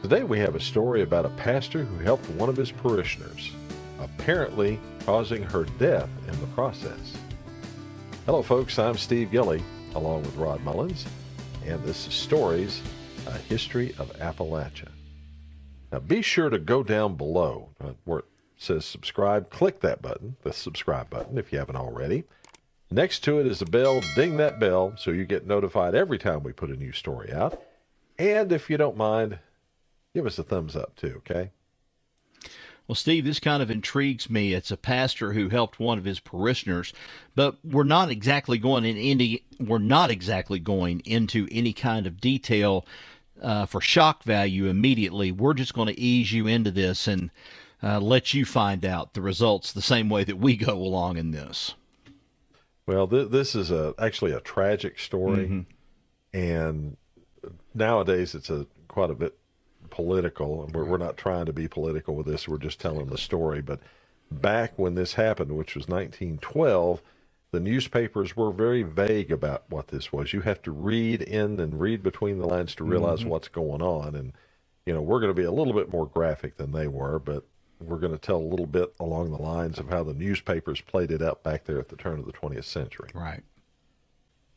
Today we have a story about a pastor who helped one of his parishioners, apparently causing her death in the process. Hello folks, I'm Steve Gilley, along with Rod Mullins, and this is Stories, a History of Appalachia. Now be sure to go down below where it says subscribe, click that button, the subscribe button if you haven't already. Next to it is a bell, ding that bell so you get notified every time we put a new story out. And if you don't mind, give us a thumbs up too, okay? Well, Steve, this kind of intrigues me. It's a pastor who helped one of his parishioners, but we're not exactly going into any kind of detail for shock value immediately. We're just going to ease you into this and let you find out the results the same way that we go along in this. Well, this is actually a tragic story, and nowadays it's quite a bit political, and we're not trying to be political with this. We're just telling the story. But back when this happened, which was 1912, the newspapers were very vague about what this was. You have to read in and read between the lines to realize what's going on. And, you know, we're going to be a little bit more graphic than they were, but we're going to tell a little bit along the lines of how the newspapers played it up back there at the turn of the 20th century. Right.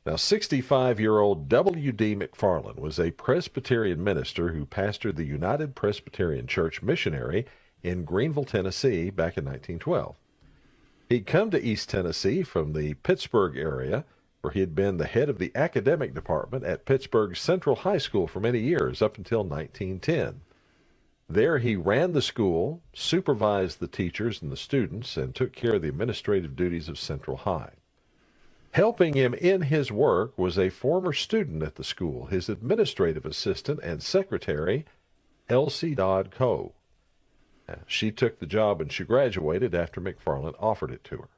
Now, 65-year-old W.D. McFarland was a Presbyterian minister who pastored the United Presbyterian Church Missionary in Greeneville, Tennessee, back in 1912. He'd come to East Tennessee from the Pittsburgh area, where he had been the head of the academic department at Pittsburgh Central High School for many years, up until 1910. There he ran the school, supervised the teachers and the students, and took care of the administrative duties of Central High. Helping him in his work was a former student at the school, his administrative assistant and secretary, Elsie Dodd Coe. She took the job and she graduated after McFarland offered it to her.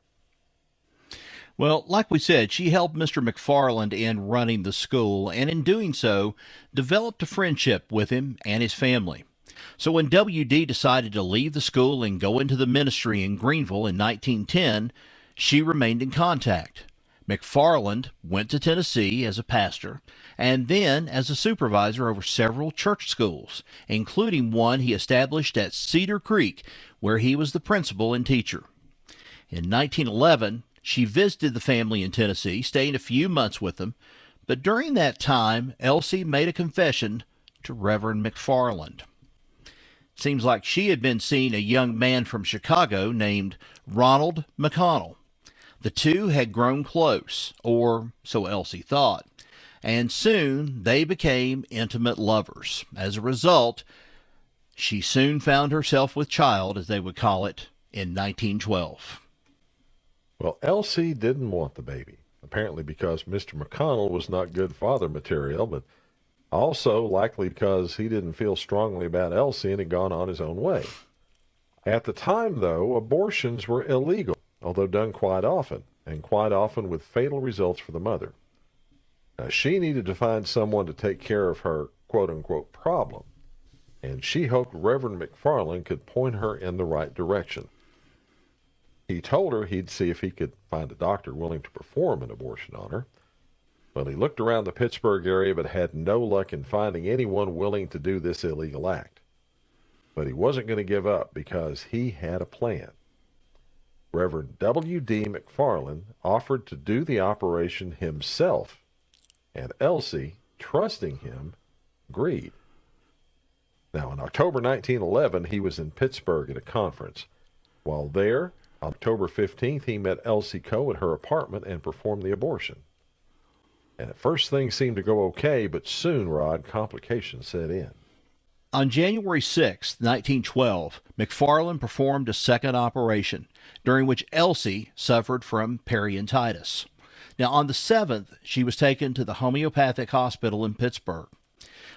Well, like we said, she helped Mr. McFarland in running the school, and in doing so, developed a friendship with him and his family. So when W.D. decided to leave the school and go into the ministry in Greeneville in 1910, she remained in contact. McFarland went to Tennessee as a pastor and then as a supervisor over several church schools, including one he established at Cedar Creek, where he was the principal and teacher. In 1911, she visited the family in Tennessee, staying a few months with them, but during that time, Elsie made a confession to Reverend McFarland. Seems like she had been seeing a young man from Chicago named Ronald McConnell. The two had grown close, or so Elsie thought, and soon they became intimate lovers. As a result, she soon found herself with child, as they would call it, in 1912. Well, Elsie didn't want the baby, apparently because Mr. McConnell was not good father material, but also likely because he didn't feel strongly about Elsie and had gone on his own way. At the time, though, abortions were illegal, although done quite often, and quite often with fatal results for the mother. Now, she needed to find someone to take care of her quote-unquote problem, and she hoped Reverend McFarland could point her in the right direction. He told her he'd see if he could find a doctor willing to perform an abortion on her. Well, he looked around the Pittsburgh area but had no luck in finding anyone willing to do this illegal act. But he wasn't going to give up because he had a plan. Reverend W.D. McFarland offered to do the operation himself, and Elsie, trusting him, agreed. Now, in October 1911, he was in Pittsburgh at a conference. While there, October 15th, he met Elsie Coe at her apartment and performed the abortion. And at first things seemed to go okay, but soon, Rod, complications set in. On January 6, 1912, McFarland performed a second operation, during which Elsie suffered from periodontitis. Now, on the 7th, she was taken to the homeopathic hospital in Pittsburgh.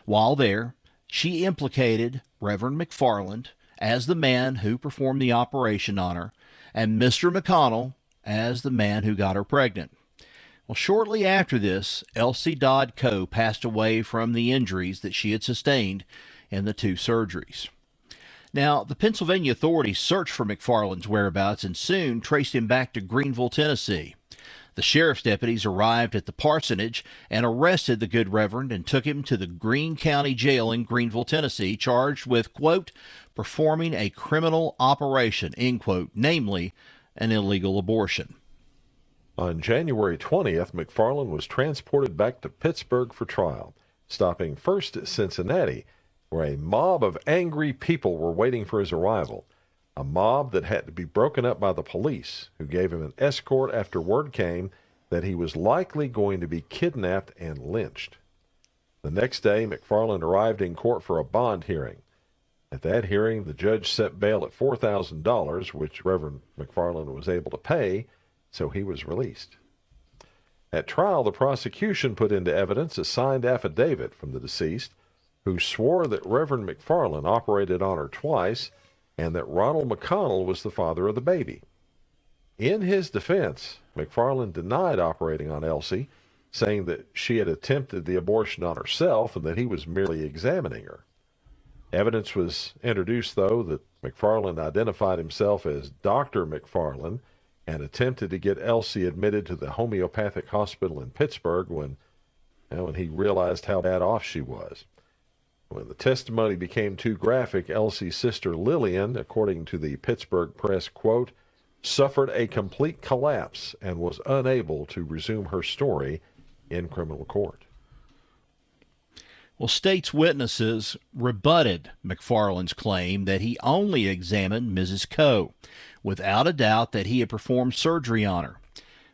While there, she implicated Reverend McFarland as the man who performed the operation on her, and Mr. McConnell as the man who got her pregnant. Well, shortly after this, Elsie Dodd Coe passed away from the injuries that she had sustained in the two surgeries. Now, the Pennsylvania authorities searched for McFarland's whereabouts and soon traced him back to Greeneville, Tennessee. The sheriff's deputies arrived at the parsonage and arrested the good reverend and took him to the Greene County Jail in Greeneville, Tennessee, charged with, quote, performing a criminal operation, end quote, namely an illegal abortion. On January 20th, McFarland was transported back to Pittsburgh for trial, stopping first at Cincinnati, where a mob of angry people were waiting for his arrival, a mob that had to be broken up by the police, who gave him an escort after word came that he was likely going to be kidnapped and lynched. The next day, McFarland arrived in court for a bond hearing. At that hearing, the judge set bail at $4,000, which Reverend McFarland was able to pay, so he was released. At trial, the prosecution put into evidence a signed affidavit from the deceased, who swore that Reverend McFarland operated on her twice and that Ronald McConnell was the father of the baby. In his defense, McFarland denied operating on Elsie, saying that she had attempted the abortion on herself and that he was merely examining her. Evidence was introduced, though, that McFarland identified himself as Dr. McFarland and attempted to get Elsie admitted to the homeopathic hospital in Pittsburgh when he realized how bad off she was. When the testimony became too graphic, Elsie's sister Lillian, according to the Pittsburgh Press, quote, suffered a complete collapse and was unable to resume her story in criminal court. Well, state's witnesses rebutted McFarland's claim that he only examined Mrs. Coe, without a doubt that he had performed surgery on her.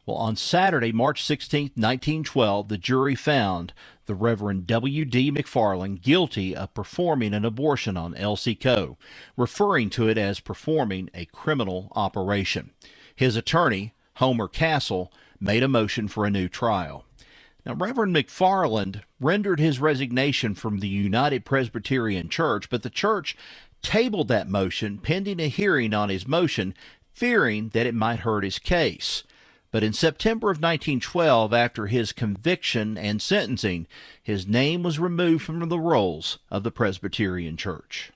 Well, on Saturday, March 16, 1912, the jury found the Reverend W.D. McFarland guilty of performing an abortion on Elsie Coe, referring to it as performing a criminal operation. His attorney, Homer Castle, made a motion for a new trial. Now, Reverend McFarland rendered his resignation from the United Presbyterian Church, but the church tabled that motion pending a hearing on his motion, fearing that it might hurt his case. But in September of 1912, after his conviction and sentencing, his name was removed from the rolls of the Presbyterian Church.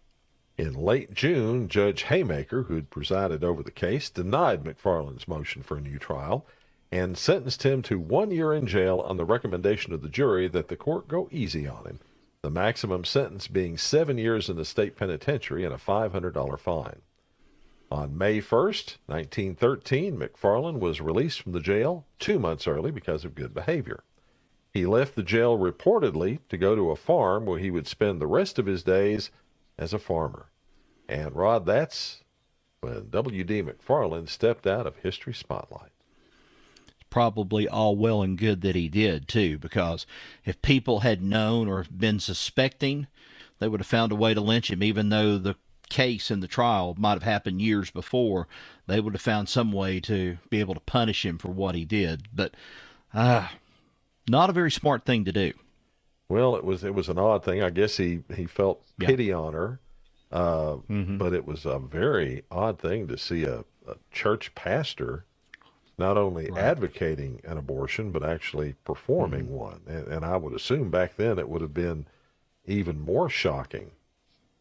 In late June, Judge Haymaker, who had presided over the case, denied McFarland's motion for a new trial and sentenced him to 1 year in jail on the recommendation of the jury that the court go easy on him, the maximum sentence being 7 years in the state penitentiary and a $500 fine. On May 1st, 1913, McFarland was released from the jail 2 months early because of good behavior. He left the jail reportedly to go to a farm where he would spend the rest of his days as a farmer. And, Rod, that's when W.D. McFarland stepped out of history's spotlight. Probably all well and good that he did, too, because if people had known or been suspecting, they would have found a way to lynch him, even though the case and the trial might have happened years before. They would have found some way to be able to punish him for what he did. But not a very smart thing to do. Well, it was an odd thing. I guess he felt pity on her, but it was a very odd thing to see a church pastor not only advocating an abortion, but actually performing one. And I would assume back then it would have been even more shocking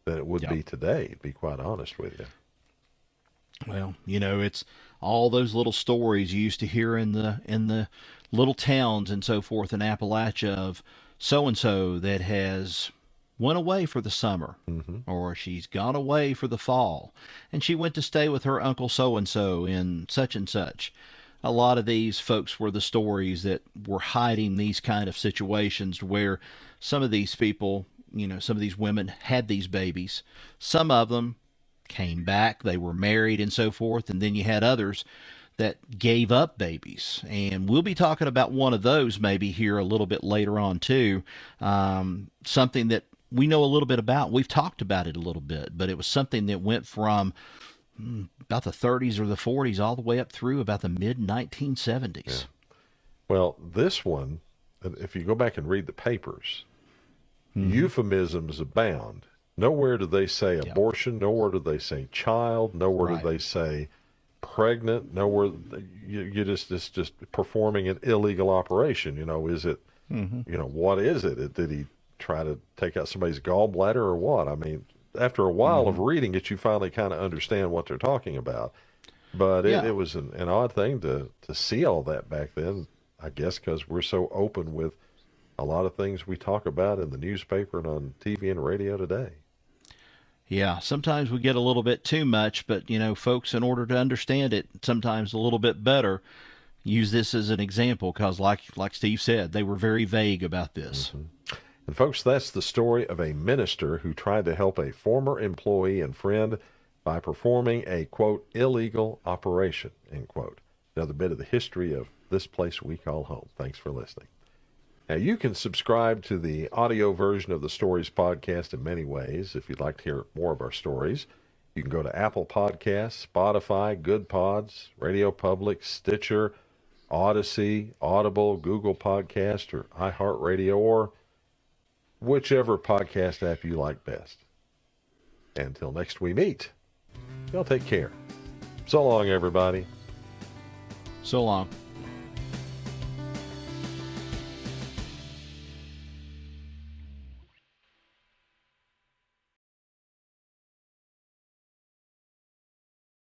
than it would be today, to be quite honest with you. Well, it's all those little stories you used to hear in the little towns and so forth in Appalachia of so-and-so that has went away for the summer, or she's gone away for the fall, and she went to stay with her uncle so-and-so in such and such. A lot of these folks were the stories that were hiding these kind of situations where some of these people, some of these women had these babies. Some of them came back, they were married and so forth, and then you had others that gave up babies. And we'll be talking about one of those maybe here a little bit later on too. Something that we know a little bit about. We've talked about it a little bit, but it was something that went from about the 30s or the 40s all the way up through about the mid-1970s. Yeah. Well, this one, if you go back and read the papers, euphemisms abound. Nowhere do they say abortion. Nowhere do they say child. Nowhere do they say pregnant. Nowhere. You just performing an illegal operation. Is it? What is it? Did he try to take out somebody's gallbladder or what? I mean, after a while of reading it, you finally kind of understand what they're talking about. But Yeah. it was an odd thing to see all that back then, I guess, because we're so open with a lot of things we talk about in the newspaper and on TV and radio today. Yeah, sometimes we get a little bit too much, but folks, in order to understand it sometimes a little bit better, use this as an example because, like Steve said, they were very vague about this. Mm-hmm. And folks, that's the story of a minister who tried to help a former employee and friend by performing a, quote, illegal operation, end quote. Another bit of the history of this place we call home. Thanks for listening. Now, you can subscribe to the audio version of the Stories podcast in many ways. If you'd like to hear more of our stories, you can go to Apple Podcasts, Spotify, Good Pods, Radio Public, Stitcher, Odyssey, Audible, Google Podcast, or iHeartRadio, or whichever podcast app you like best. Until next we meet, y'all take care. So long, everybody. So long.